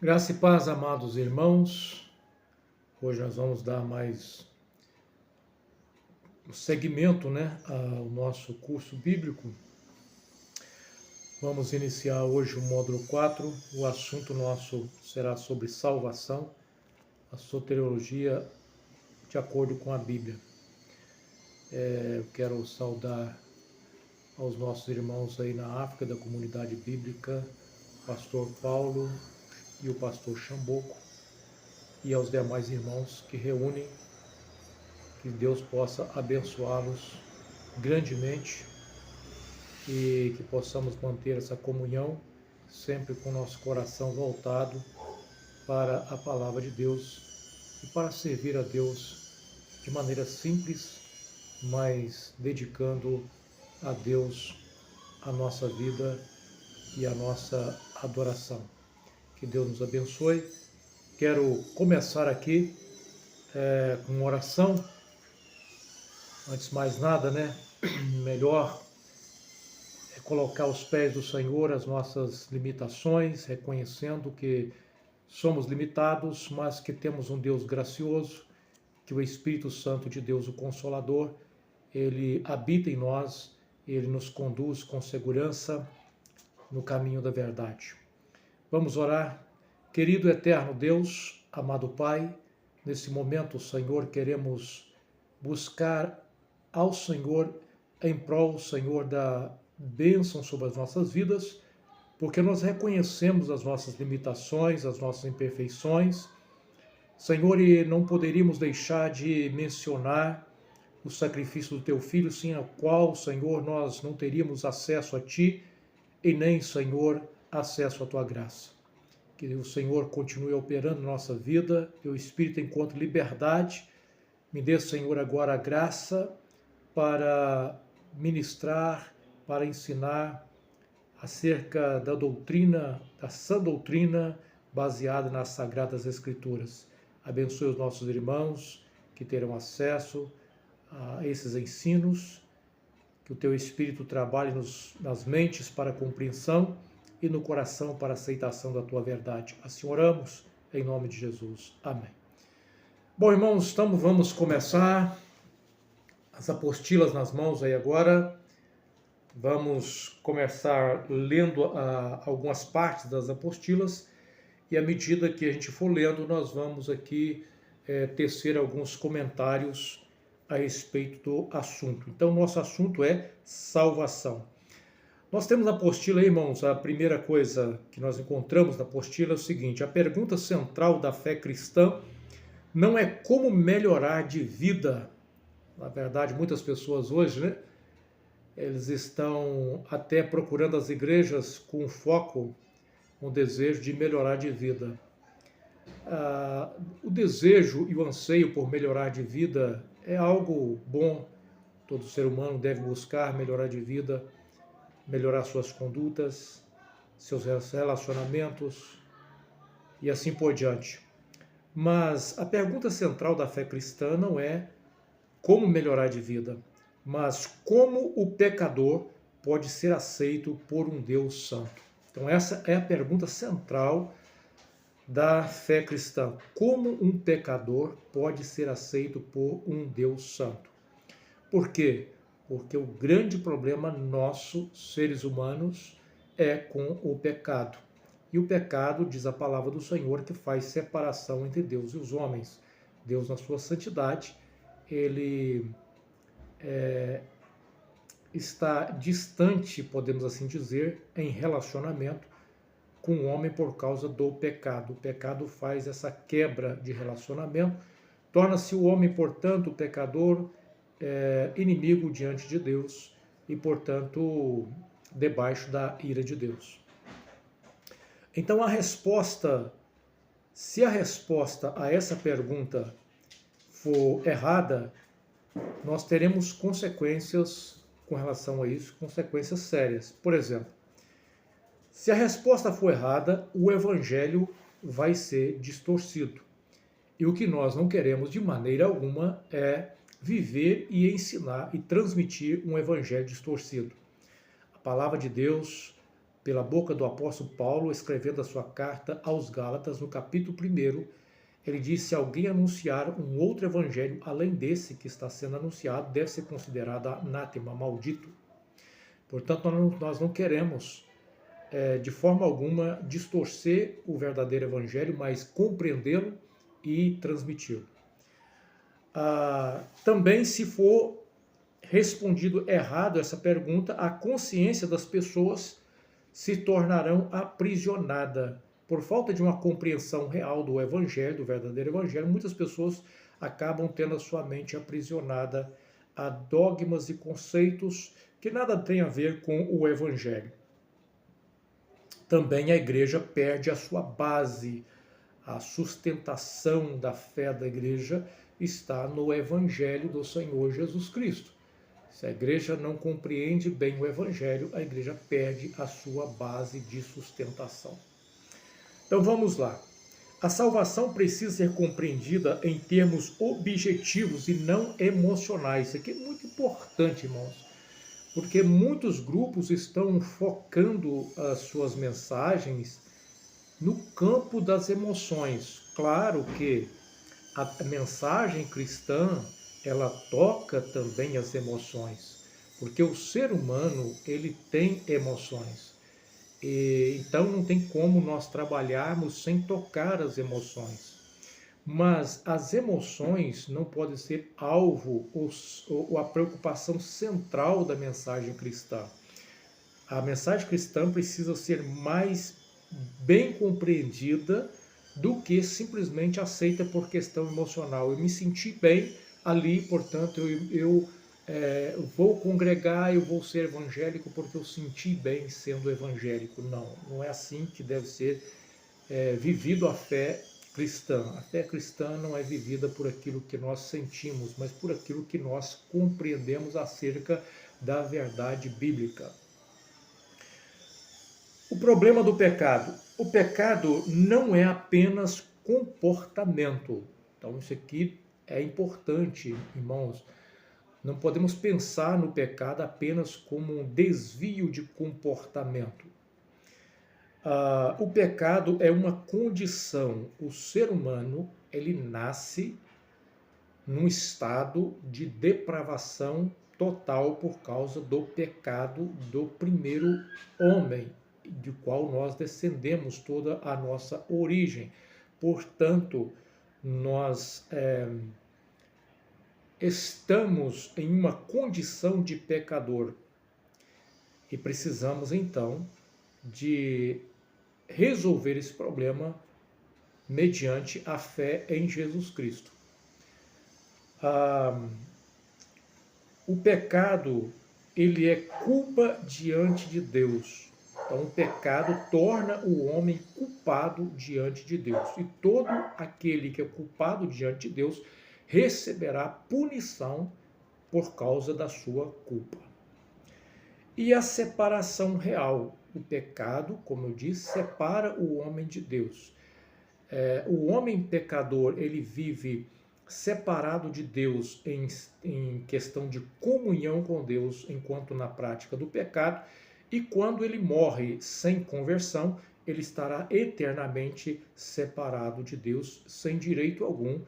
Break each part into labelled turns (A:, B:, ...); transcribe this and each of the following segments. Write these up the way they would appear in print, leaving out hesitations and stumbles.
A: Graça e paz, amados irmãos. Hoje nós vamos dar mais um segmento, ao nosso curso bíblico. Vamos iniciar hoje o módulo 4. O assunto nosso será sobre salvação, a soteriologia de acordo com a Bíblia. Eu quero saudar aos nossos irmãos aí na África, da comunidade bíblica, o pastor Paulo e o pastor Chamboco, e aos demais irmãos que reúnem. Que Deus possa abençoá-los grandemente e que possamos manter essa comunhão sempre com o nosso coração voltado para a palavra de Deus e para servir a Deus de maneira simples, mas dedicando a Deus a nossa vida e a nossa adoração. Que Deus nos abençoe. Quero começar aqui com uma oração. Antes de mais nada, melhor é colocar aos pés do Senhor as nossas limitações, reconhecendo que somos limitados, mas que temos um Deus gracioso, que o Espírito Santo de Deus, o Consolador, ele habita em nós, ele nos conduz com segurança no caminho da verdade. Vamos orar. Querido eterno Deus, amado Pai, nesse momento, Senhor, queremos buscar ao Senhor, em prol, Senhor, da bênção sobre as nossas vidas, porque nós reconhecemos as nossas limitações, as nossas imperfeições, Senhor, e não poderíamos deixar de mencionar o sacrifício do Teu Filho, sem o qual, Senhor, nós não teríamos acesso a Ti, e nem, Senhor, acesso à Tua graça. Que o Senhor continue operando na nossa vida, que o Espírito encontre liberdade. Me dê, Senhor, agora a graça para ministrar, para ensinar acerca da doutrina, da sã doutrina, baseada nas Sagradas Escrituras. Abençoe os nossos irmãos que terão acesso a esses ensinos, que o Teu Espírito trabalhe nas mentes para a compreensão e no coração para a aceitação da Tua verdade. Assim oramos, em nome de Jesus. Amém. Bom, irmãos, vamos começar as apostilas nas mãos aí agora. Vamos começar lendo algumas partes das apostilas e à medida que a gente for lendo, nós vamos aqui tecer alguns comentários a respeito do assunto. Então, nosso assunto é salvação. Nós temos na apostila aí, irmãos, a primeira coisa que nós encontramos na apostila é o seguinte: a pergunta central da fé cristã não é como melhorar de vida. Na verdade, muitas pessoas hoje, eles estão até procurando as igrejas com foco, com o desejo de melhorar de vida. O desejo e o anseio por melhorar de vida é algo bom. Todo ser humano deve buscar melhorar de vida, melhorar suas condutas, seus relacionamentos e assim por diante. Mas a pergunta central da fé cristã não é como melhorar de vida, mas como o pecador pode ser aceito por um Deus santo. Então essa é a pergunta central da fé cristã. Como um pecador pode ser aceito por um Deus santo? Por quê? Porque o grande problema nosso, seres humanos, é com o pecado. E o pecado, diz a palavra do Senhor, que faz separação entre Deus e os homens. Deus, na sua santidade, ele está distante, podemos assim dizer, em relacionamento com o homem por causa do pecado. O pecado faz essa quebra de relacionamento, torna-se o homem, portanto, o pecador, inimigo diante de Deus e, portanto, debaixo da ira de Deus. Então, se a resposta a essa pergunta for errada, nós teremos consequências com relação a isso, consequências sérias. Por exemplo, se a resposta for errada, o evangelho vai ser distorcido. E o que nós não queremos de maneira alguma é viver e ensinar e transmitir um evangelho distorcido. A palavra de Deus pela boca do apóstolo Paulo, escrevendo a sua carta aos Gálatas, no capítulo 1, ele diz: se alguém anunciar um outro evangelho além desse que está sendo anunciado, deve ser considerado anátema, maldito. Portanto, nós não queremos, de forma alguma, distorcer o verdadeiro evangelho, mas compreendê-lo e transmiti-lo. Também, se for respondido errado essa pergunta, a consciência das pessoas se tornarão aprisionada. Por falta de uma compreensão real do evangelho, do verdadeiro evangelho, muitas pessoas acabam tendo a sua mente aprisionada a dogmas e conceitos que nada têm a ver com o evangelho. Também a igreja perde a sua base. A sustentação da fé da igreja está no evangelho do Senhor Jesus Cristo. Se a igreja não compreende bem o evangelho, a igreja perde a sua base de sustentação. Então vamos lá. A salvação precisa ser compreendida em termos objetivos e não emocionais. Isso aqui é muito importante, irmãos, porque muitos grupos estão focando as suas mensagens no campo das emoções. Claro que a mensagem cristã, ela toca também as emoções, porque o ser humano, ele tem emoções. Então não tem como nós trabalharmos sem tocar as emoções. Mas as emoções não podem ser alvo ou a preocupação central da mensagem cristã. A mensagem cristã precisa ser mais bem compreendida do que simplesmente aceita por questão emocional. Eu me senti bem ali, portanto eu vou congregar, eu vou ser evangélico porque eu senti bem sendo evangélico. Não, não é assim que deve ser vivido a fé cristã. A fé cristã não é vivida por aquilo que nós sentimos, mas por aquilo que nós compreendemos acerca da verdade bíblica. O problema do pecado. O pecado não é apenas comportamento. Então isso aqui é importante, irmãos. Não podemos pensar no pecado apenas como um desvio de comportamento. O pecado é uma condição. O ser humano, ele nasce num estado de depravação total por causa do pecado do primeiro homem, do qual nós descendemos toda a nossa origem. Portanto, nós estamos em uma condição de pecador e precisamos então de resolver esse problema mediante a fé em Jesus Cristo. O pecado, ele é culpa diante de Deus. Então, o pecado torna o homem culpado diante de Deus. E todo aquele que é culpado diante de Deus receberá punição por causa da sua culpa. E a separação real. O pecado, como eu disse, separa o homem de Deus. O homem pecador, ele vive separado de Deus em questão de comunhão com Deus, enquanto na prática do pecado, e quando ele morre sem conversão, ele estará eternamente separado de Deus, sem direito algum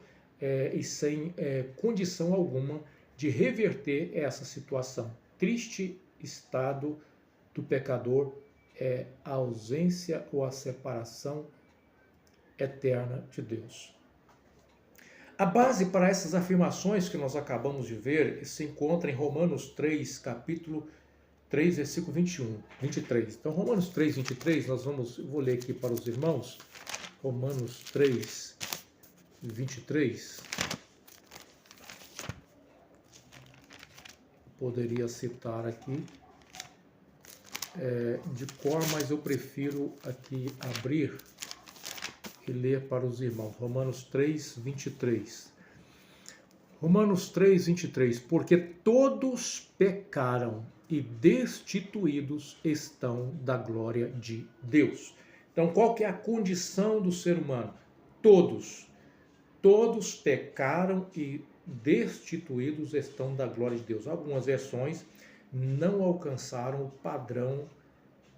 A: e sem condição alguma de reverter essa situação. Triste estado do pecador é a ausência ou a separação eterna de Deus. A base para essas afirmações que nós acabamos de ver se encontra em Romanos 3, capítulo 3, versículo 23. Então, Romanos 3, 23, eu vou ler aqui para os irmãos. Romanos 3, 23. Poderia citar aqui de cor, mas eu prefiro aqui abrir e ler para os irmãos. Romanos 3, 23. Romanos 3, 23. Porque todos pecaram e destituídos estão da glória de Deus. Então, qual que é a condição do ser humano? Todos pecaram e destituídos estão da glória de Deus. Algumas versões não alcançaram o padrão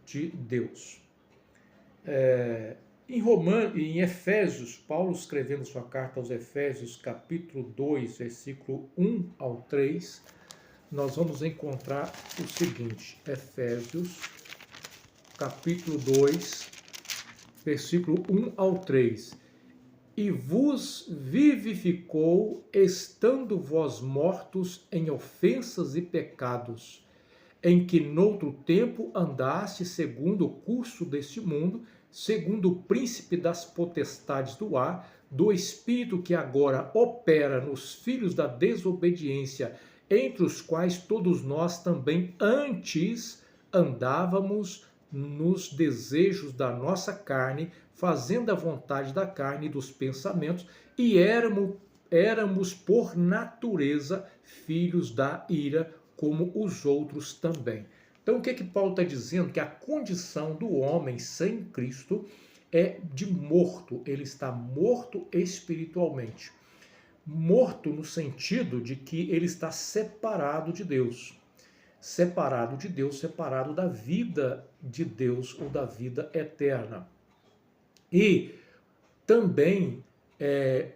A: de Deus. Em Efésios, Paulo escrevendo sua carta aos Efésios, capítulo 2, versículo 1 ao 3, nós vamos encontrar o seguinte: Efésios, capítulo 2, versículo 1 ao 3. E vos vivificou, estando vós mortos em ofensas e pecados, em que noutro tempo andaste segundo o curso deste mundo, segundo o príncipe das potestades do ar, do espírito que agora opera nos filhos da desobediência, entre os quais todos nós também antes andávamos nos desejos da nossa carne, fazendo a vontade da carne e dos pensamentos, e éramos por natureza filhos da ira, como os outros também. Então o que Paulo está dizendo? Que a condição do homem sem Cristo é de morto, ele está morto espiritualmente. Morto no sentido de que ele está separado de Deus. Separado de Deus, separado da vida de Deus ou da vida eterna. E também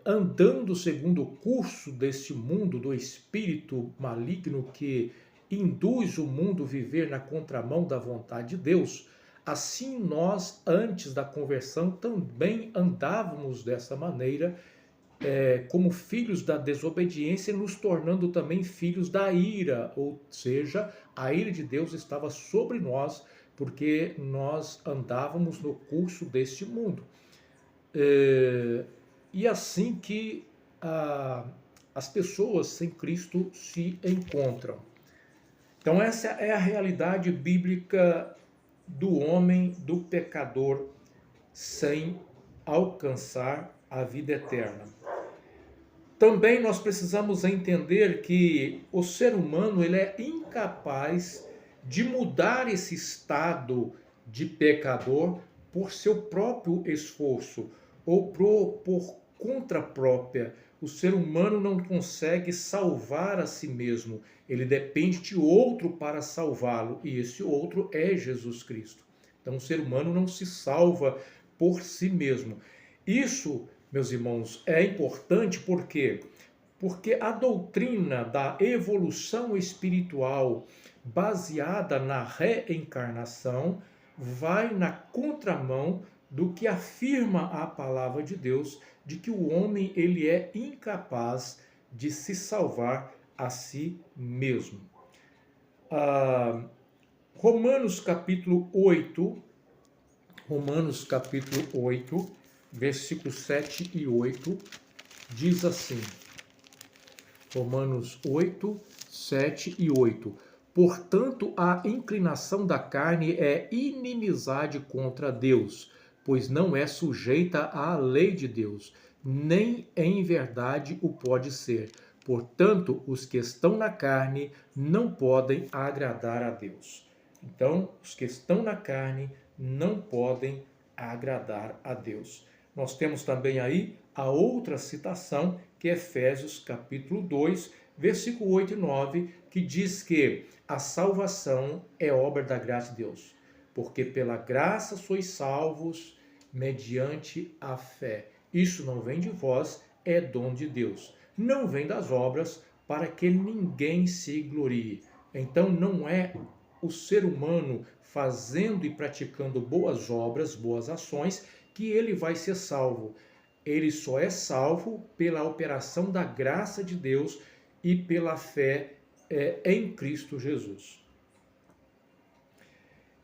A: andando segundo o curso deste mundo, do espírito maligno que induz o mundo a viver na contramão da vontade de Deus, assim nós, antes da conversão, também andávamos dessa maneira, como filhos da desobediência, nos tornando também filhos da ira, ou seja, a ira de Deus estava sobre nós, porque nós andávamos no curso deste mundo. E assim que as pessoas sem Cristo se encontram. Então essa é a realidade bíblica do homem, do pecador, sem alcançar a vida eterna. Também nós precisamos entender que o ser humano ele é incapaz de mudar esse estado de pecador por seu próprio esforço ou por conta própria. O ser humano não consegue salvar a si mesmo. Ele depende de outro para salvá-lo, e esse outro é Jesus Cristo. Então o ser humano não se salva por si mesmo. Isso, meus irmãos, é importante porque a doutrina da evolução espiritual baseada na reencarnação vai na contramão do que afirma a palavra de Deus, de que o homem ele é incapaz de se salvar a si mesmo. Romanos capítulo 8, versículos 7 e 8, diz assim, Romanos 8, 7 e 8. Portanto, a inclinação da carne é inimizade contra Deus, pois não é sujeita à lei de Deus, nem em verdade o pode ser. Portanto, os que estão na carne não podem agradar a Deus. Então, os que estão na carne não podem agradar a Deus. Nós temos também aí a outra citação, que é Efésios capítulo 2, versículo 8 e 9, que diz que a salvação é obra da graça de Deus, porque pela graça sois salvos mediante a fé. Isso não vem de vós, é dom de Deus. Não vem das obras, para que ninguém se glorie. Então não é o ser humano fazendo e praticando boas obras, boas ações, que ele vai ser salvo. Ele só é salvo pela operação da graça de Deus e pela fé em Cristo Jesus.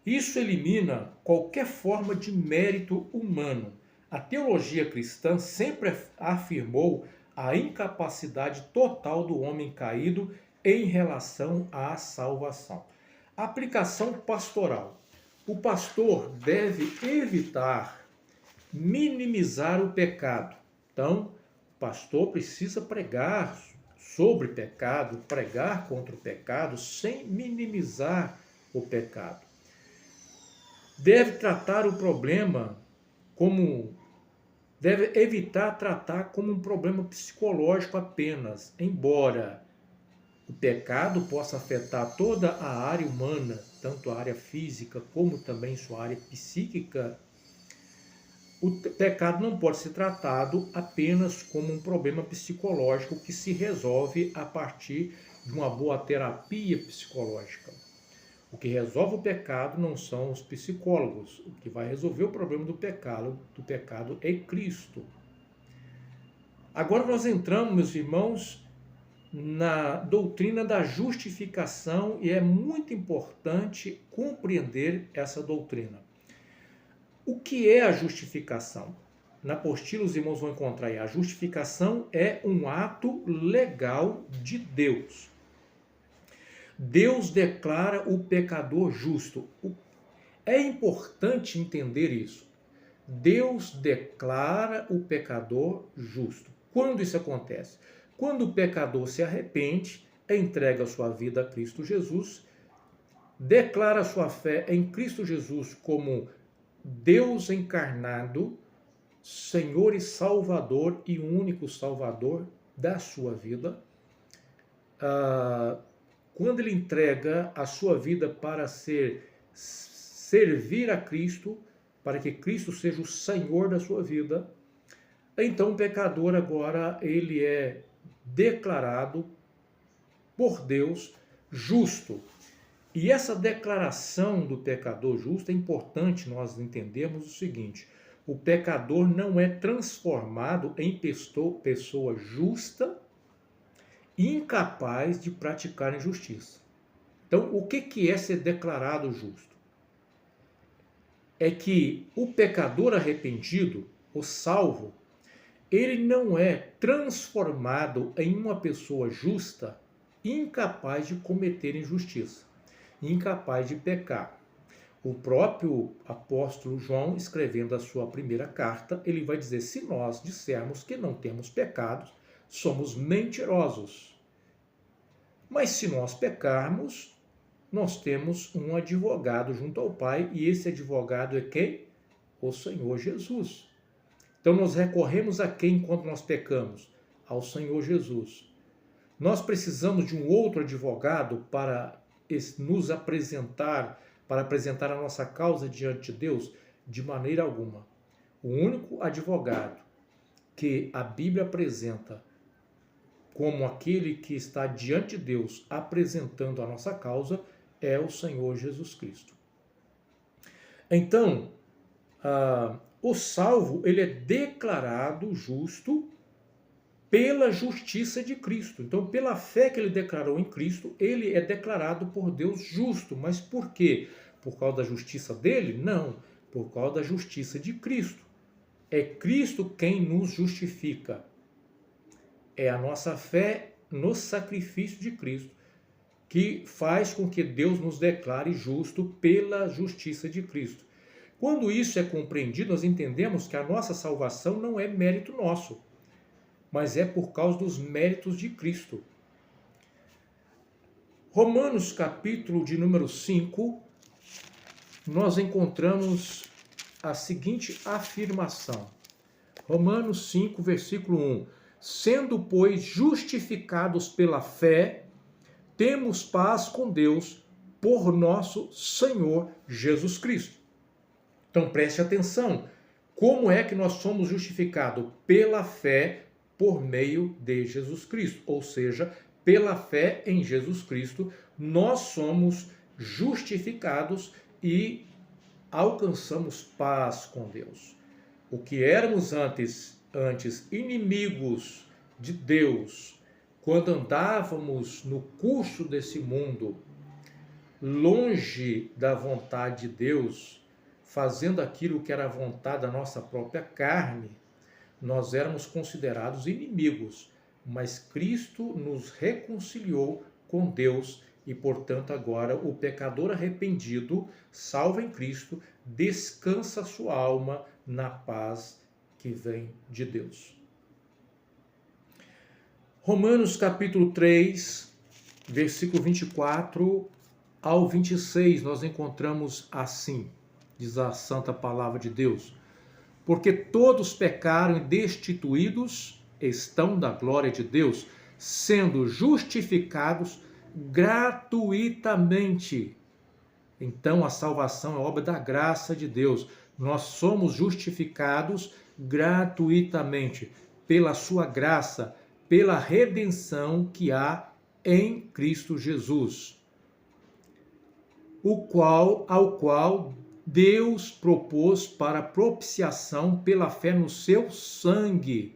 A: Isso elimina qualquer forma de mérito humano. A teologia cristã sempre afirmou a incapacidade total do homem caído em relação à salvação. Aplicação pastoral. O pastor deve evitar minimizar o pecado. Então, o pastor precisa pregar sobre pecado, pregar contra o pecado, sem minimizar o pecado. Deve tratar o problema deve evitar tratar como um problema psicológico apenas, embora o pecado possa afetar toda a área humana, tanto a área física como também sua área psíquica, o pecado não pode ser tratado apenas como um problema psicológico que se resolve a partir de uma boa terapia psicológica. O que resolve o pecado não são os psicólogos. O que vai resolver o problema do pecado é Cristo. Agora nós entramos, meus irmãos, na doutrina da justificação e é muito importante compreender essa doutrina. O que é a justificação? Na apostila os irmãos vão encontrar aí, a justificação é um ato legal de Deus. Deus declara o pecador justo. É importante entender isso. Deus declara o pecador justo. Quando isso acontece? Quando o pecador se arrepende, entrega sua vida a Cristo Jesus, declara sua fé em Cristo Jesus como Deus encarnado, Senhor e Salvador e único Salvador da sua vida. Quando ele entrega a sua vida para servir a Cristo, para que Cristo seja o Senhor da sua vida, então o pecador agora ele é declarado por Deus justo. E essa declaração do pecador justo é importante nós entendermos o seguinte: o pecador não é transformado em pessoa justa e incapaz de praticar injustiça. Então, o que é ser declarado justo? É que o pecador arrependido, o salvo, ele não é transformado em uma pessoa justa, incapaz de cometer injustiça, incapaz de pecar. O próprio apóstolo João, escrevendo a sua primeira carta, ele vai dizer: se nós dissermos que não temos pecados, somos mentirosos. Mas se nós pecarmos, nós temos um advogado junto ao Pai, e esse advogado é quem? O Senhor Jesus. Então nós recorremos a quem enquanto nós pecamos? Ao Senhor Jesus. Nós precisamos de um outro advogado para nos apresentar, para apresentar a nossa causa diante de Deus? De maneira alguma. O único advogado que a Bíblia apresenta como aquele que está diante de Deus apresentando a nossa causa é o Senhor Jesus Cristo. Então, o salvo, ele é declarado justo pela justiça de Cristo. Então, pela fé que ele declarou em Cristo, ele é declarado por Deus justo. Mas por quê? Por causa da justiça dele? Não, por causa da justiça de Cristo. É Cristo quem nos justifica. É a nossa fé no sacrifício de Cristo que faz com que Deus nos declare justo pela justiça de Cristo. Quando isso é compreendido, nós entendemos que a nossa salvação não é mérito nosso, mas é por causa dos méritos de Cristo. Romanos, capítulo de número 5, nós encontramos a seguinte afirmação. Romanos 5, versículo 1. Sendo, pois, justificados pela fé, temos paz com Deus por nosso Senhor Jesus Cristo. Então preste atenção. Como é que nós somos justificados? Pela fé por meio de Jesus Cristo. Ou seja, pela fé em Jesus Cristo, nós somos justificados e alcançamos paz com Deus. O que éramos antes inimigos de Deus, quando andávamos no curso desse mundo, longe da vontade de Deus, fazendo aquilo que era a vontade da nossa própria carne, nós éramos considerados inimigos, mas Cristo nos reconciliou com Deus e, portanto, agora o pecador arrependido, salvo em Cristo, descansa sua alma na paz que vem de Deus. Romanos capítulo 3, versículo 24 ao 26, nós encontramos assim, diz a santa palavra de Deus: porque todos pecaram e destituídos estão da glória de Deus, sendo justificados gratuitamente. Então, a salvação é obra da graça de Deus. Nós somos justificados gratuitamente pela sua graça, pela redenção que há em Cristo Jesus, ao qual Deus propôs para propiciação pela fé no seu sangue,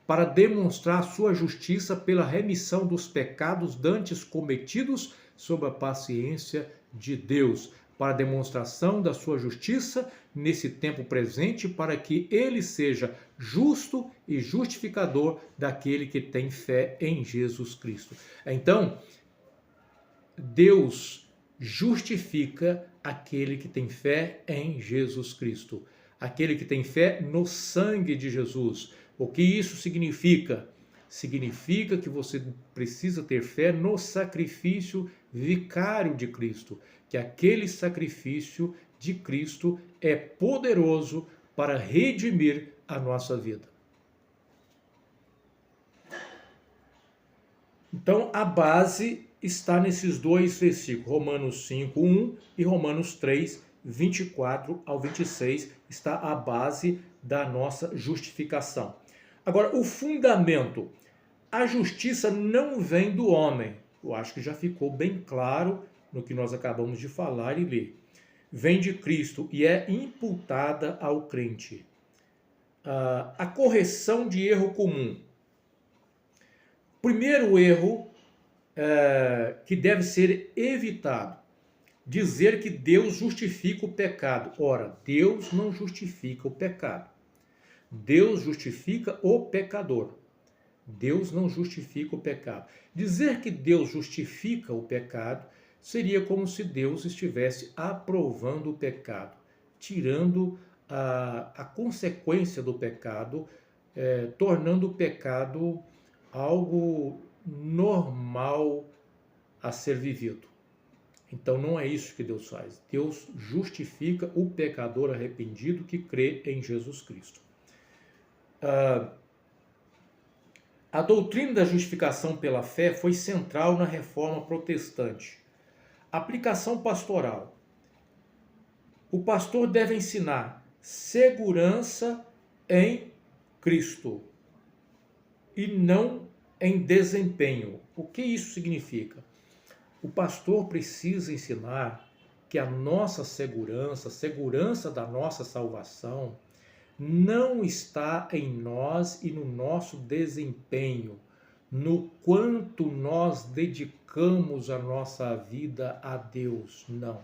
A: para demonstrar a sua justiça pela remissão dos pecados dantes cometidos sob a paciência de Deus, para demonstração da sua justiça nesse tempo presente, para que ele seja justo e justificador daquele que tem fé em Jesus Cristo. Então, Deus justifica aquele que tem fé em Jesus Cristo, aquele que tem fé no sangue de Jesus. O que isso significa? Significa que você precisa ter fé no sacrifício vicário de Cristo, que aquele sacrifício de Cristo é poderoso para redimir a nossa vida. Então, a base está nesses dois versículos, Romanos 5:1 e Romanos 3:24 ao 26, está a base da nossa justificação. Agora, o fundamento, a justiça não vem do homem. Eu acho que já ficou bem claro no que nós acabamos de falar e ler. Vem de Cristo e é imputada ao crente. A correção de erro comum. Primeiro erro que deve ser evitado, dizer que Deus justifica o pecado. Ora, Deus não justifica o pecado. Deus justifica o pecador. Deus não justifica o pecado. Dizer que Deus justifica o pecado seria como se Deus estivesse aprovando o pecado, tirando a consequência do pecado, tornando o pecado algo normal a ser vivido. Então não é isso que Deus faz. Deus justifica o pecador arrependido que crê em Jesus Cristo. A doutrina da justificação pela fé foi central na reforma protestante. Aplicação pastoral. O pastor deve ensinar segurança em Cristo e não em desempenho. O que isso significa? O pastor precisa ensinar que a nossa segurança, a segurança da nossa salvação, não está em nós e no nosso desempenho, no quanto nós dedicamos a nossa vida a Deus. Não.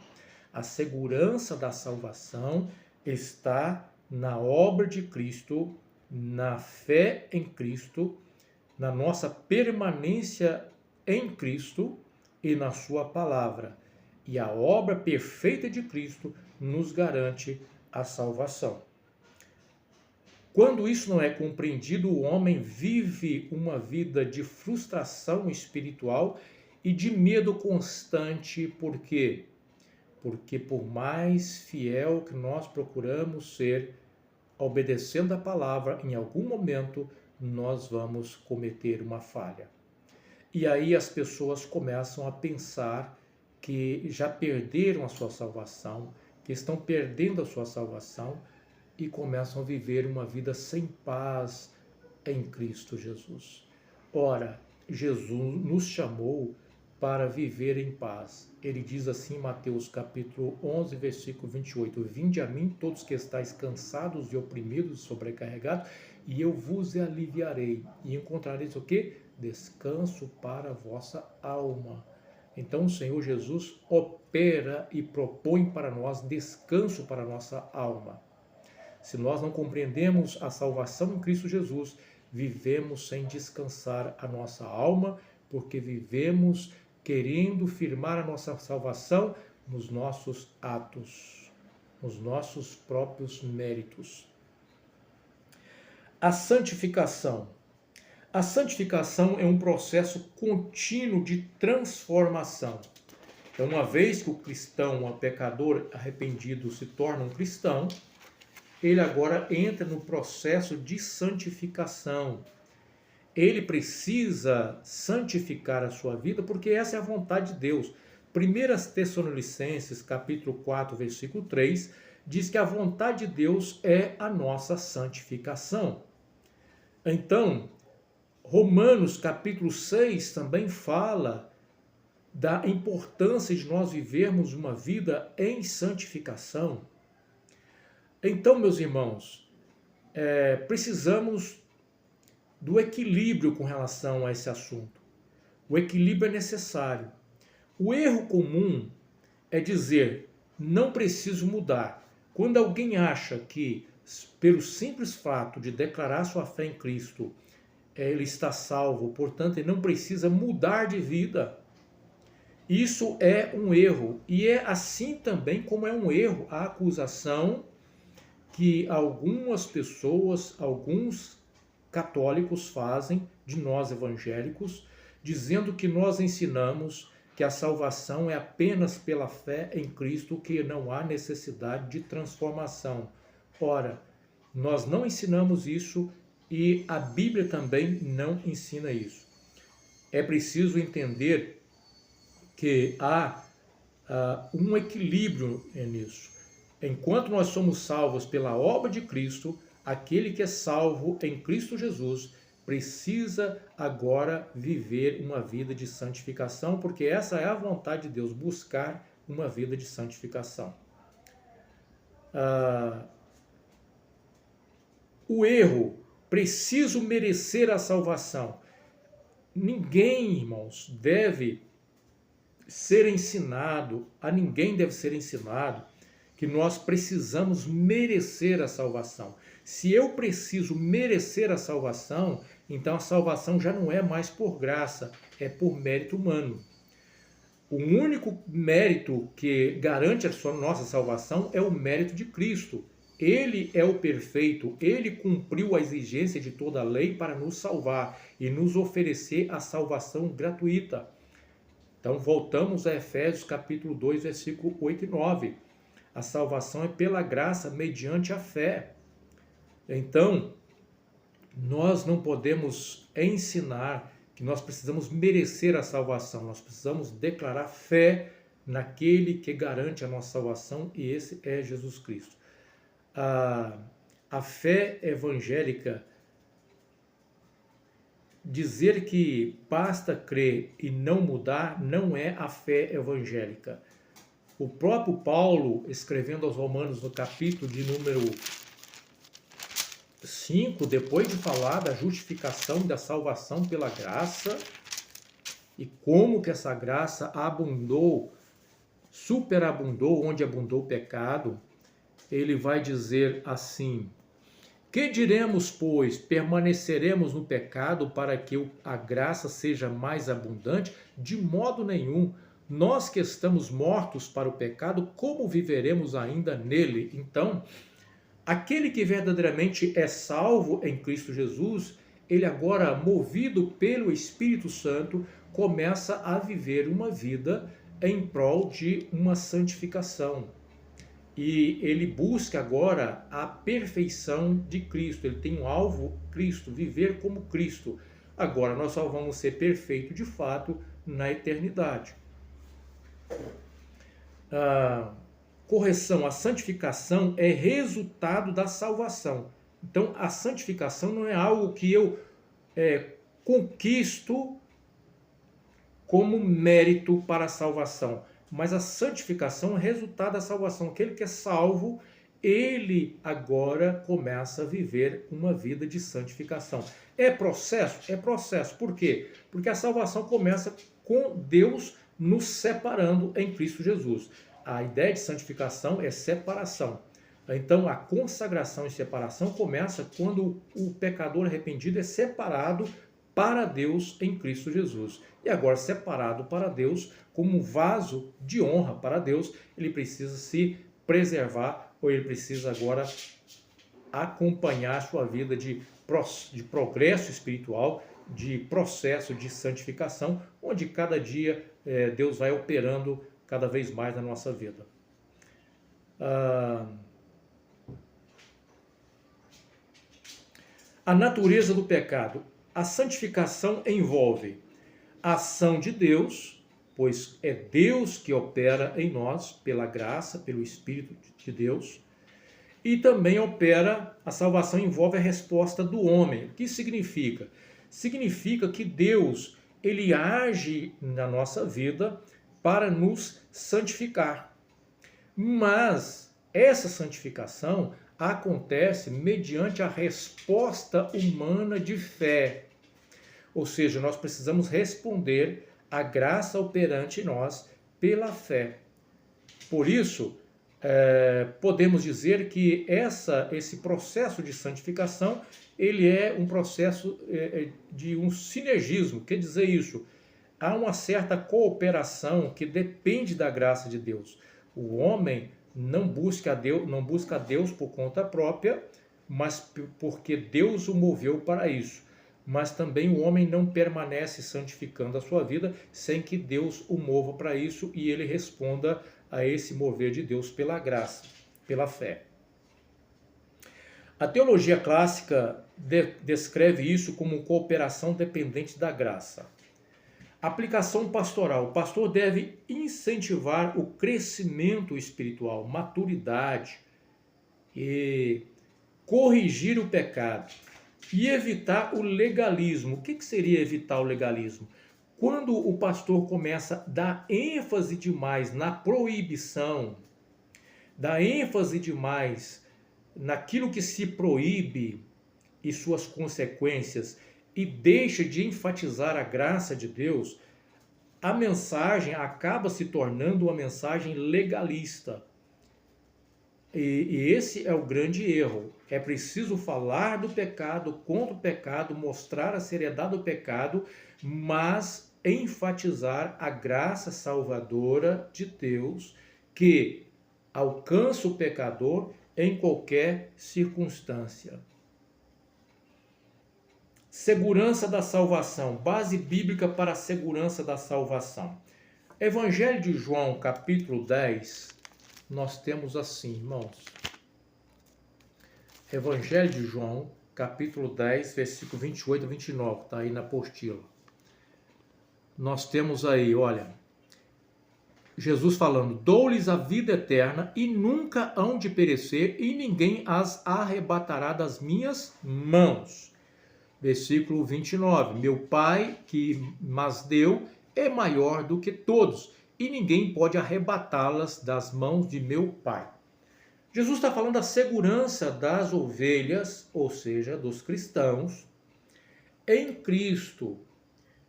A: A segurança da salvação está na obra de Cristo, na fé em Cristo, na nossa permanência em Cristo e na sua palavra. E a obra perfeita de Cristo nos garante a salvação. Quando isso não é compreendido, o homem vive uma vida de frustração espiritual e de medo constante. Por quê? Porque por mais fiel que nós procuramos ser, obedecendo a palavra, em algum momento nós vamos cometer uma falha. E aí as pessoas começam a pensar que já perderam a sua salvação, que estão perdendo a sua salvação e começam a viver uma vida sem paz em Cristo Jesus. Ora, Jesus nos chamou para viver em paz. Ele diz assim em Mateus capítulo 11, versículo 28, Vinde a mim todos que estáis cansados e oprimidos e sobrecarregados, e eu vos aliviarei. E encontrareis o quê? Descanso para a vossa alma. Então o Senhor Jesus opera e propõe para nós descanso para a nossa alma. Se nós não compreendemos a salvação em Cristo Jesus, vivemos sem descansar a nossa alma, porque vivemos querendo firmar a nossa salvação nos nossos atos, nos nossos próprios méritos. A santificação. A santificação é um processo contínuo de transformação. Então, uma vez que o cristão, o pecador arrependido, se torna um cristão, ele agora entra no processo de santificação. ele precisa santificar a sua vida, porque essa é a vontade de Deus. 1 Tessalonicenses, capítulo 4, versículo 3, diz que a vontade de Deus é a nossa santificação. Então, Romanos, capítulo 6, também fala da importância de nós vivermos uma vida em santificação. Então, meus irmãos, precisamos do equilíbrio com relação a esse assunto. O equilíbrio é necessário. O erro comum é dizer, não preciso mudar. Quando alguém acha que, pelo simples fato de declarar sua fé em Cristo, ele está salvo, portanto, ele não precisa mudar de vida. Isso é um erro. E é assim também como é um erro a acusação que algumas pessoas, alguns católicos fazem de nós evangélicos, dizendo que nós ensinamos que a salvação é apenas pela fé em Cristo, que não há necessidade de transformação. Ora, nós não ensinamos isso e a Bíblia também não ensina isso. É preciso entender que há um equilíbrio nisso. Enquanto nós somos salvos pela obra de Cristo, aquele que é salvo em Cristo Jesus precisa agora viver uma vida de santificação, porque essa é a vontade de Deus, buscar uma vida de santificação. O erro, preciso merecer a salvação. Ninguém, irmãos, deve ser ensinado, a ninguém deve ser ensinado que nós precisamos merecer a salvação. Se eu preciso merecer a salvação, então a salvação já não é mais por graça, é por mérito humano. O único mérito que garante a nossa salvação é o mérito de Cristo. Ele é o perfeito, ele cumpriu a exigência de toda a lei para nos salvar e nos oferecer a salvação gratuita. Então voltamos a Efésios capítulo 2, versículo 8 e 9. A salvação é pela graça, mediante a fé. Então, nós não podemos ensinar que nós precisamos merecer a salvação. Nós precisamos declarar fé naquele que garante a nossa salvação, e esse é Jesus Cristo. A fé evangélica, dizer que basta crer e não mudar, não é a fé evangélica. O próprio Paulo, escrevendo aos Romanos no capítulo de número 5, depois de falar da justificação e da salvação pela graça, e como que essa graça abundou, superabundou onde abundou o pecado, ele vai dizer assim: que diremos, pois? Permaneceremos no pecado para que a graça seja mais abundante? De modo nenhum. Nós que estamos mortos para o pecado, como viveremos ainda nele? Então, aquele que verdadeiramente é salvo em Cristo Jesus, ele agora, movido pelo Espírito Santo, começa a viver uma vida em prol de uma santificação. E ele busca agora a perfeição de Cristo. Ele tem um alvo, Cristo, viver como Cristo. Agora nós só vamos ser perfeitos de fato na eternidade. Correção, a santificação é resultado da salvação. Então a santificação não é algo que eu conquisto como mérito para a salvação, mas a santificação é resultado da salvação. Aquele que é salvo, ele agora começa a viver uma vida de santificação. É processo? É processo. Por quê? Porque a salvação começa com Deus nos separando em Cristo Jesus. A ideia de santificação é separação. Então, a consagração e separação começa quando o pecador arrependido é separado para Deus em Cristo Jesus. E agora, separado para Deus, como um vaso de honra para Deus, ele precisa se preservar, ou ele precisa agora acompanhar sua vida de progresso espiritual, de processo de santificação, onde cada dia Deus vai operando cada vez mais na nossa vida. A natureza do pecado. a santificação envolve a ação de Deus, pois é Deus que opera em nós, pela graça, pelo Espírito de Deus, e também a salvação envolve a resposta do homem. O que significa? Significa que Deus, ele age na nossa vida para nos santificar. Mas essa santificação acontece mediante a resposta humana de fé. Ou seja, nós precisamos responder à graça operante em nós pela fé. Por isso, podemos dizer que esse processo de santificação, ele é um processo de um sinergismo. Quer dizer isso? Há uma certa cooperação que depende da graça de Deus. O homem não busca a Deus por conta própria, mas porque Deus o moveu para isso. Mas também o homem não permanece santificando a sua vida sem que Deus o mova para isso e ele responda a esse mover de Deus pela graça, pela fé. A teologia clássica descreve isso como cooperação dependente da graça. Aplicação pastoral. O pastor deve incentivar o crescimento espiritual, maturidade, e corrigir o pecado e evitar o legalismo. O que seria evitar o legalismo? Quando o pastor começa a dar ênfase demais na proibição, dá ênfase demais naquilo que se proíbe e suas consequências, e deixa de enfatizar a graça de Deus, a mensagem acaba se tornando uma mensagem legalista. E esse é o grande erro. É preciso falar do pecado, contra o pecado, mostrar a seriedade do pecado, mas enfatizar a graça salvadora de Deus que alcança o pecador em qualquer circunstância. Segurança da salvação, base bíblica para a segurança da salvação. Evangelho de João, capítulo 10, nós temos assim, irmãos. Evangelho de João, capítulo 10, versículo 28 a 29, está aí na apostila. Nós temos aí, olha, Jesus falando: dou-lhes a vida eterna e nunca hão de perecer e ninguém as arrebatará das minhas mãos. Versículo 29, meu Pai que mas deu é maior do que todos e ninguém pode arrebatá-las das mãos de meu Pai. Jesus está falando da segurança das ovelhas, ou seja, dos cristãos, em Cristo.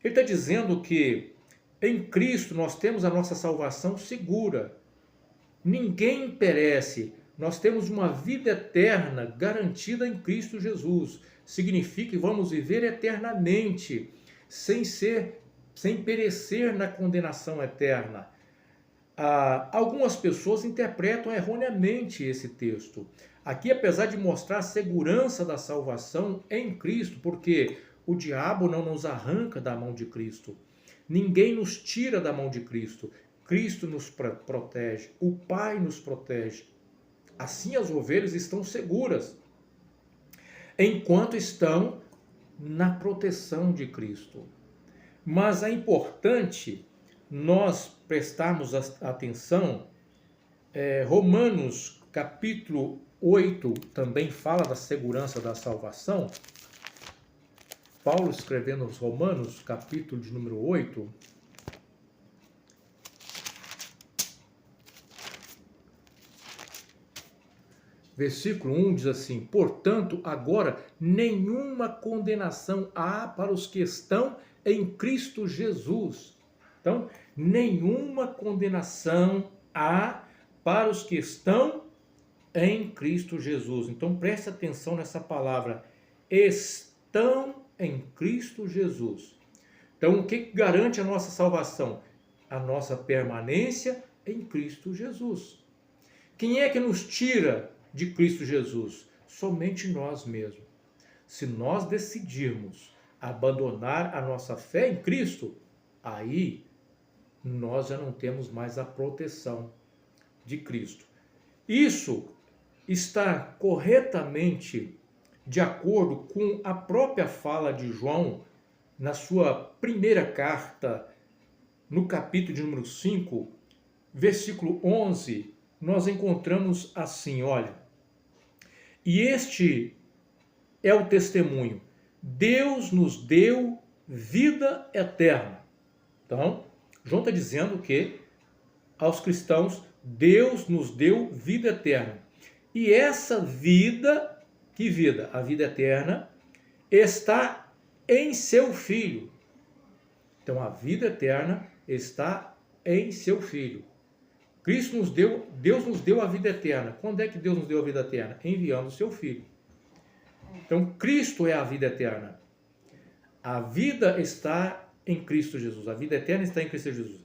A: Ele está dizendo que em Cristo nós temos a nossa salvação segura. Ninguém perece. Nós temos uma vida eterna garantida em Cristo Jesus. Significa que vamos viver eternamente, sem perecer na condenação eterna. Algumas pessoas interpretam erroneamente esse texto. Aqui, apesar de mostrar a segurança da salvação em Cristo, porque o diabo não nos arranca da mão de Cristo. Ninguém nos tira da mão de Cristo. Cristo nos protege, o Pai nos protege. Assim as ovelhas estão seguras, enquanto estão na proteção de Cristo. Mas é importante nós prestarmos atenção, Romanos capítulo 8 também fala da segurança da salvação. Paulo escrevendo aos Romanos, capítulo de número 8, versículo 1 diz assim: portanto, agora nenhuma condenação há para os que estão em Cristo Jesus. Então, nenhuma condenação há para os que estão em Cristo Jesus. Então, preste atenção nessa palavra, estão em Cristo Jesus. Então, o que garante a nossa salvação? A nossa permanência em Cristo Jesus. Quem é que nos tira de Cristo Jesus? Somente nós mesmos. Se nós decidirmos abandonar a nossa fé em Cristo, aí nós já não temos mais a proteção de Cristo. Isso está corretamente de acordo com a própria fala de João, na sua primeira carta, no capítulo de número 5, versículo 11, nós encontramos assim, olha: e este é o testemunho, Deus nos deu vida eterna. Então, João está dizendo que aos cristãos, Deus nos deu vida eterna. E essa vida, que vida? A vida eterna está em seu Filho. Então, a vida eterna está em seu Filho. Deus nos deu a vida eterna. Quando é que Deus nos deu a vida eterna? Enviando o seu Filho. Então, Cristo é a vida eterna. A vida está em Cristo Jesus. A vida eterna está em Cristo Jesus.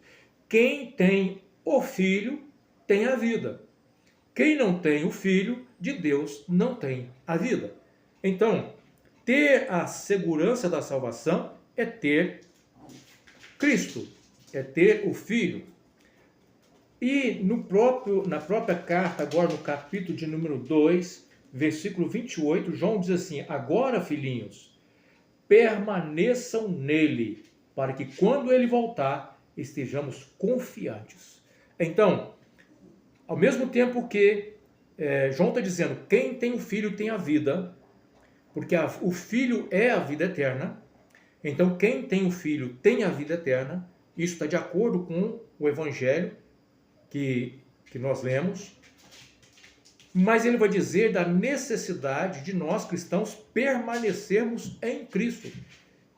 A: Quem tem o Filho tem a vida. Quem não tem o Filho de Deus não tem a vida. Então, ter a segurança da salvação é ter Cristo, é ter o Filho. E na própria carta, agora no capítulo de número 2, versículo 28, João diz assim: agora, filhinhos, permaneçam nele, para que quando ele voltar, estejamos confiantes. Então, ao mesmo tempo que João está dizendo, quem tem o Filho tem a vida, porque o Filho é a vida eterna. Então, quem tem o Filho tem a vida eterna. Isso está de acordo com o Evangelho que nós lemos. Mas ele vai dizer da necessidade de nós cristãos permanecermos em Cristo.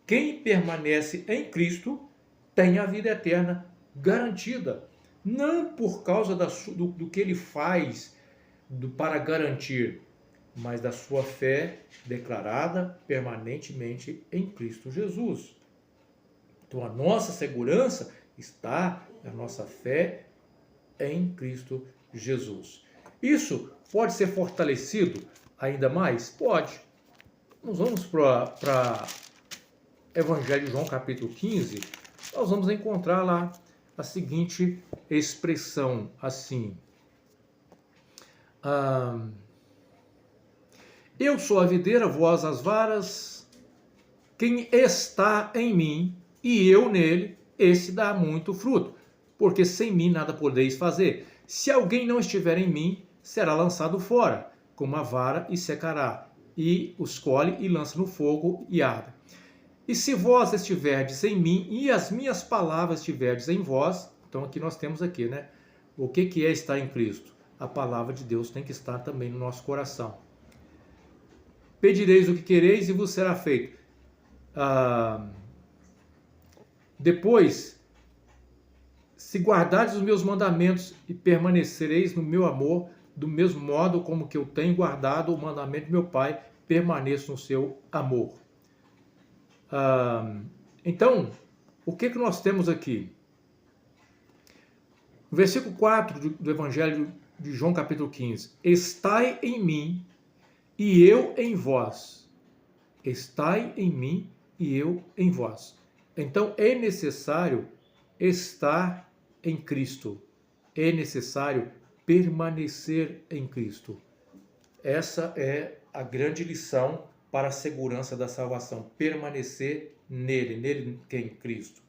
A: Quem permanece em Cristo tem a vida eterna garantida. Não por causa do que ele faz para garantir, mas da sua fé declarada permanentemente em Cristo Jesus. Então a nossa segurança está na nossa fé em Cristo Jesus. Isso pode ser fortalecido ainda mais? Pode. Nós vamos para Evangelho de João, capítulo 15, nós vamos encontrar lá a seguinte expressão, assim: eu sou a videira, vós as varas, quem está em mim e eu nele, esse dá muito fruto, porque sem mim nada podeis fazer. Se alguém não estiver em mim, será lançado fora, como a vara, e secará, e os colhe e lança no fogo e arde. E se vós estiverdes em mim, e as minhas palavras estiverdes em vós, então aqui nós temos aqui, né? O que é estar em Cristo? A palavra de Deus tem que estar também no nosso coração. Pedireis o que quereis e vos será feito. Depois, se guardardes os meus mandamentos e permanecereis no meu amor, do mesmo modo como que eu tenho guardado o mandamento do meu Pai, permaneço no seu amor. Então, o que nós temos aqui? No versículo 4 do Evangelho de João, capítulo 15. Estai em mim e eu em vós. Estai em mim e eu em vós. Então, é necessário estar em Cristo. É necessário permanecer em Cristo. Essa é a grande lição para a segurança da salvação. Permanecer nele que é em Cristo.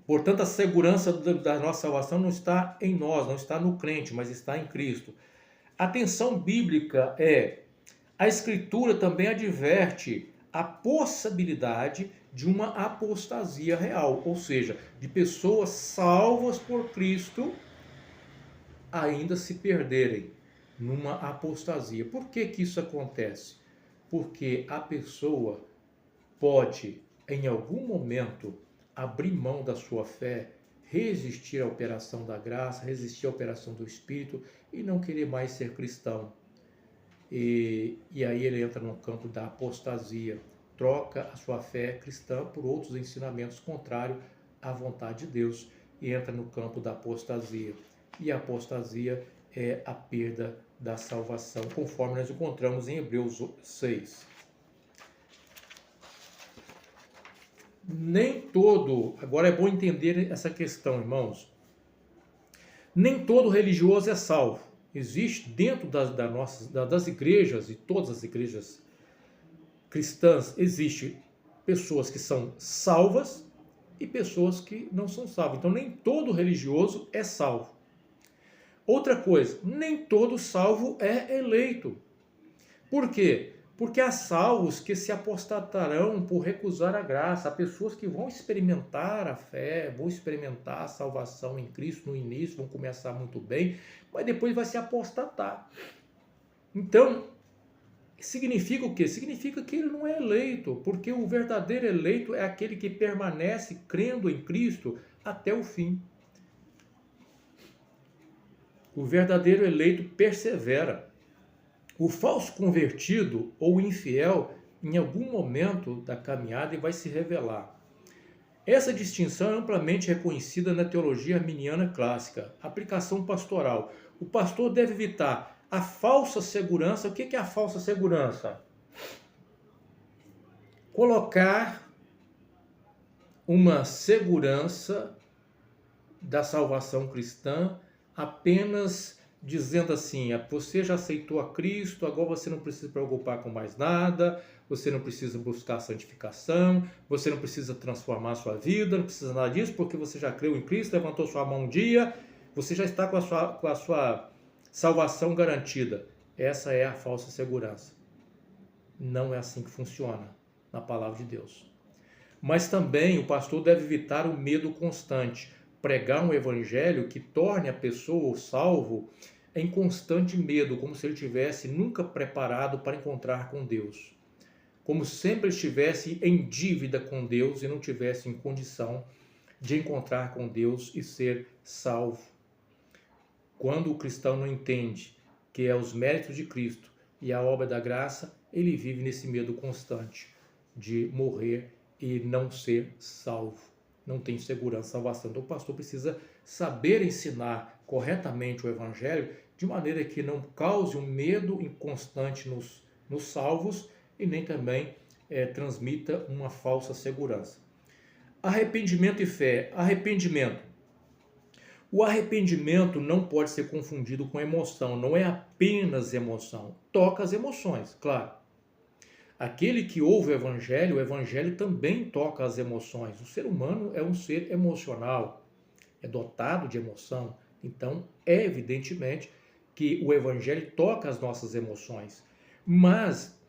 A: Portanto, a segurança da nossa salvação não está em nós, não está no crente, mas está em Cristo. A atenção bíblica a Escritura também adverte a possibilidade de uma apostasia real, ou seja, de pessoas salvas por Cristo ainda se perderem numa apostasia. Por que isso acontece? Porque a pessoa pode, em algum momento, abrir mão da sua fé, resistir à operação da graça, resistir à operação do Espírito e não querer mais ser cristão. E aí ele entra no campo da apostasia, troca a sua fé cristã por outros ensinamentos contrários à vontade de Deus e entra no campo da apostasia. E a apostasia é a perda da salvação, conforme nós encontramos em Hebreus 6. Nem todo, agora é bom entender essa questão, irmãos. Nem todo religioso é salvo. Existe dentro das igrejas, e todas as igrejas cristãs, existe pessoas que são salvas e pessoas que não são salvas. Então nem todo religioso é salvo. Outra coisa, nem todo salvo é eleito. Por quê? Porque há salvos que se apostatarão por recusar a graça. Há pessoas que vão experimentar a fé, vão experimentar a salvação em Cristo no início, vão começar muito bem, mas depois vai se apostatar. Então, significa o quê? Significa que ele não é eleito, porque o verdadeiro eleito é aquele que permanece crendo em Cristo até o fim. O verdadeiro eleito persevera. O falso convertido ou infiel, em algum momento da caminhada, vai se revelar. Essa distinção é amplamente reconhecida na teologia arminiana clássica. Aplicação pastoral. O pastor deve evitar a falsa segurança. O que é a falsa segurança? Colocar uma segurança da salvação cristã apenas dizendo assim, você já aceitou a Cristo, agora você não precisa se preocupar com mais nada, você não precisa buscar santificação, você não precisa transformar a sua vida, não precisa nada disso, porque você já creu em Cristo, levantou sua mão um dia, você já está com a sua salvação garantida. Essa é a falsa segurança. Não é assim que funciona na palavra de Deus. Mas também o pastor deve evitar o medo constante, pregar um evangelho que torne a pessoa, o salvo, em constante medo, como se ele estivesse nunca preparado para encontrar com Deus. Como sempre estivesse em dívida com Deus e não tivesse em condição de encontrar com Deus e ser salvo. Quando o cristão não entende que é os méritos de Cristo e a obra da graça, ele vive nesse medo constante de morrer e não ser salvo. Não tem segurança, salvação. Então o pastor precisa saber ensinar corretamente o evangelho de maneira que não cause um medo inconstante nos salvos e nem também transmita uma falsa segurança. Arrependimento e fé. Arrependimento. O arrependimento não pode ser confundido com emoção, não é apenas emoção. Toca as emoções, claro. Aquele que ouve o evangelho também toca as emoções. O ser humano é um ser emocional, é dotado de emoção. Então, é evidentemente que o evangelho toca as nossas emoções. Mas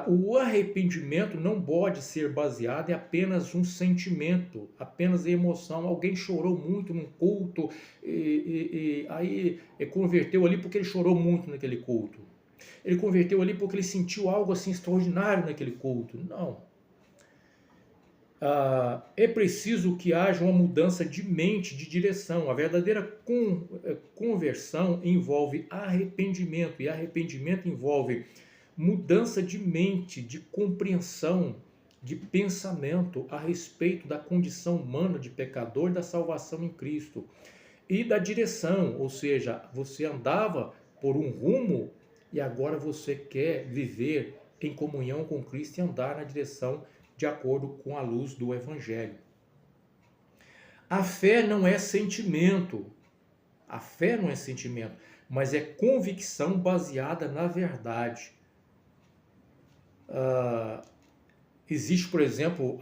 A: o arrependimento não pode ser baseado em apenas um sentimento, apenas em emoção. Alguém chorou muito num culto e aí converteu ali porque ele chorou muito naquele culto. Ele converteu ali porque ele sentiu algo assim extraordinário naquele culto. Não. É preciso que haja uma mudança de mente, de direção. A verdadeira conversão envolve arrependimento, e arrependimento envolve mudança de mente, de compreensão, de pensamento a respeito da condição humana de pecador e da salvação em Cristo. E da direção, ou seja, você andava por um rumo e agora você quer viver em comunhão com Cristo e andar na direção de acordo com a luz do Evangelho. A fé não é sentimento. A fé não é sentimento, mas é convicção baseada na verdade. Existe, por exemplo,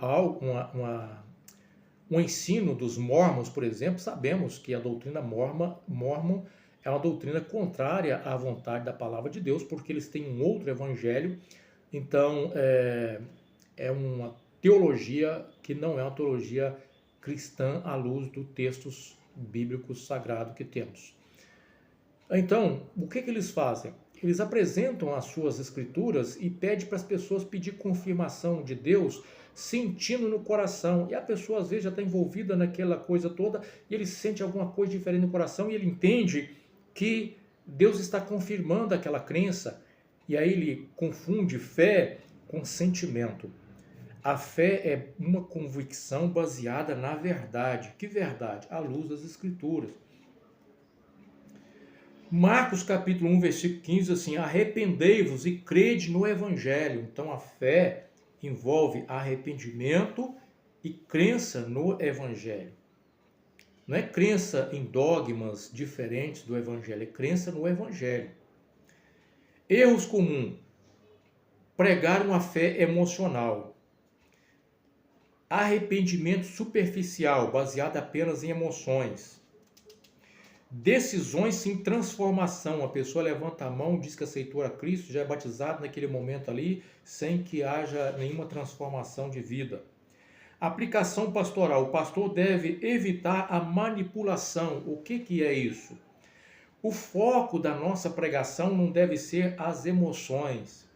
A: um ensino dos mormons, por exemplo. Sabemos que a doutrina mormon é uma doutrina contrária à vontade da palavra de Deus, porque eles têm um outro evangelho. Então, é uma teologia que não é uma teologia cristã à luz dos textos bíblicos sagrados que temos. Então, o que eles fazem? Eles apresentam as suas escrituras e pedem para as pessoas pedir confirmação de Deus, sentindo no coração. E a pessoa às vezes já está envolvida naquela coisa toda e ele sente alguma coisa diferente no coração e ele entende que Deus está confirmando aquela crença. E aí ele confunde fé com sentimento. A fé é uma convicção baseada na verdade. Que verdade? À luz das Escrituras. Marcos capítulo 1, versículo 15, assim, arrependei-vos e crede no Evangelho. Então a fé envolve arrependimento e crença no Evangelho. Não é crença em dogmas diferentes do Evangelho, é crença no Evangelho. Erros comuns. Pregar uma fé emocional. Arrependimento superficial, baseado apenas em emoções. Decisões sem transformação. A pessoa levanta a mão, diz que aceitou a Cristo, já é batizado naquele momento ali, sem que haja nenhuma transformação de vida. Aplicação pastoral. O pastor deve evitar a manipulação. O que é isso? O foco da nossa pregação não deve ser as emoções.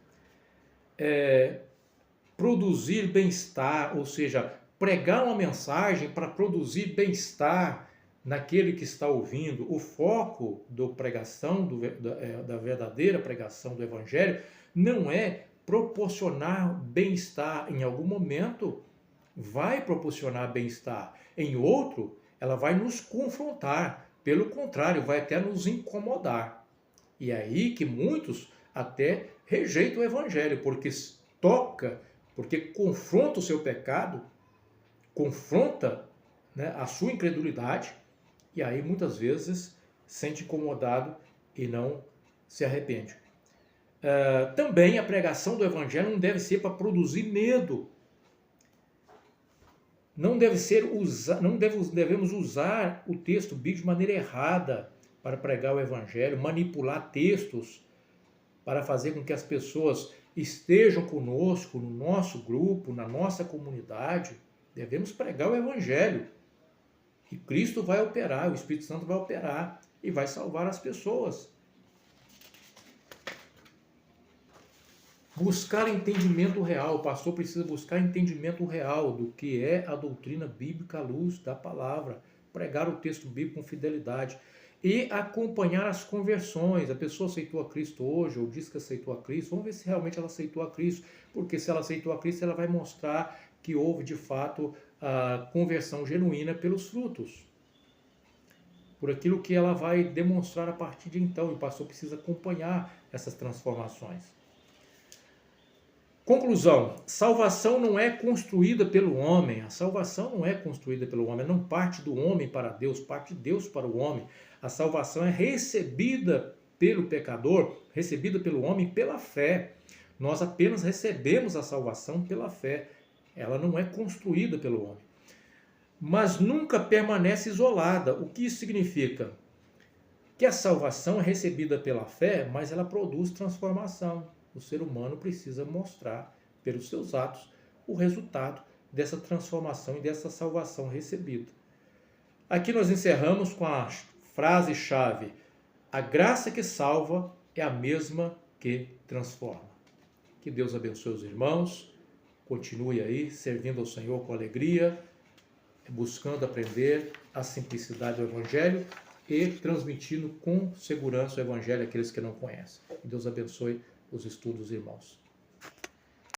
A: Produzir bem-estar, ou seja, pregar uma mensagem para produzir bem-estar naquele que está ouvindo. O foco da verdadeira pregação do Evangelho não é proporcionar bem-estar. Em algum momento vai proporcionar bem-estar, em outro ela vai nos confrontar, pelo contrário, vai até nos incomodar. E é aí que muitos até rejeitam o Evangelho, porque confronta o seu pecado, confronta, né, a sua incredulidade, e aí muitas vezes sente incomodado e não se arrepende. Também a pregação do Evangelho não deve ser para produzir medo. Não devemos usar o texto bíblico de maneira errada para pregar o Evangelho, manipular textos para fazer com que as pessoas estejam conosco no nosso grupo, na nossa comunidade. Devemos pregar o Evangelho. E Cristo vai operar, o Espírito Santo vai operar e vai salvar as pessoas. Buscar entendimento real. O pastor precisa buscar entendimento real do que é a doutrina bíblica à luz da palavra. Pregar o texto bíblico com fidelidade. E acompanhar as conversões. A pessoa aceitou a Cristo hoje, ou diz que aceitou a Cristo. Vamos ver se realmente ela aceitou a Cristo. Porque se ela aceitou a Cristo, ela vai mostrar que houve de fato a conversão genuína pelos frutos. Por aquilo que ela vai demonstrar a partir de então. E o pastor precisa acompanhar essas transformações. Conclusão, salvação não é construída pelo homem, a salvação não é construída pelo homem, não parte do homem para Deus, parte de Deus para o homem. A salvação é recebida pelo pecador, recebida pelo homem pela fé. Nós apenas recebemos a salvação pela fé, ela não é construída pelo homem. Mas nunca permanece isolada. O que isso significa? Que a salvação é recebida pela fé, mas ela produz transformação. O ser humano precisa mostrar, pelos seus atos, o resultado dessa transformação e dessa salvação recebida. Aqui nós encerramos com a frase-chave: a graça que salva é a mesma que transforma. Que Deus abençoe os irmãos, continue aí servindo ao Senhor com alegria, buscando aprender a simplicidade do Evangelho e transmitindo com segurança o Evangelho àqueles que não conhecem. Que Deus abençoe os estudos, irmãos.